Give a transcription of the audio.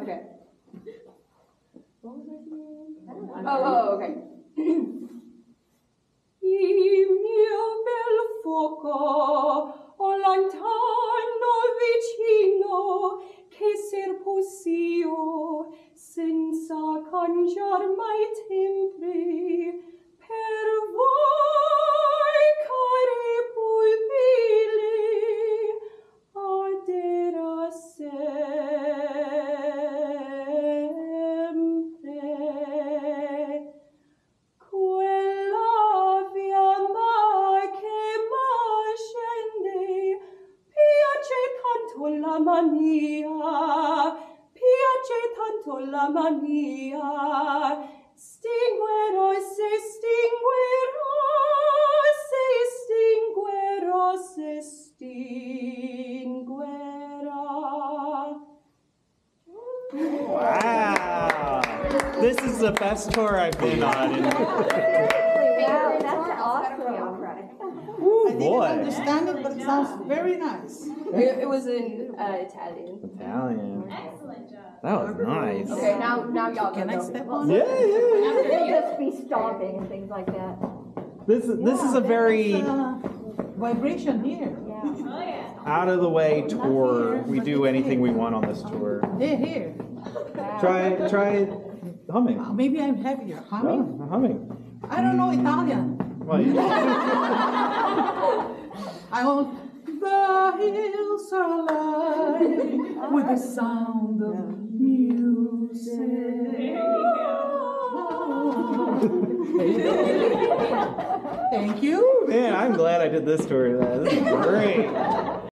Okay. What was I singing? Oh, okay. Il mio bel fuoco, o lontano vicino, che serposio, senza cangiar mai tempi, per voi, cari pupilli, ardera sempre. Quella fiamma che m'ascende, piace tanto la mania, piace tanto la mania, stinguerò se stinguerò, se stinguerò, se stinguerà. Wow! This is the best tour I've been on. Wow, that's awesome. Ooh, I didn't understand it, but it sounds very nice. It was in Italian. Italian. Excellent job. That was nice. Okay, now y'all Can I go. step on Yeah, it? yeah. Just be stomping and things like that. This is a very Vibration here. Yeah. Oh, yeah. out of the way tour. We do anything we want on this tour. Here. Try humming. Maybe I'm heavier. Humming? Yeah, humming. I don't know Italian. Well, you I want the hills are alive with the sound of music. Thank you. Man, I'm glad I did this tour. This is great.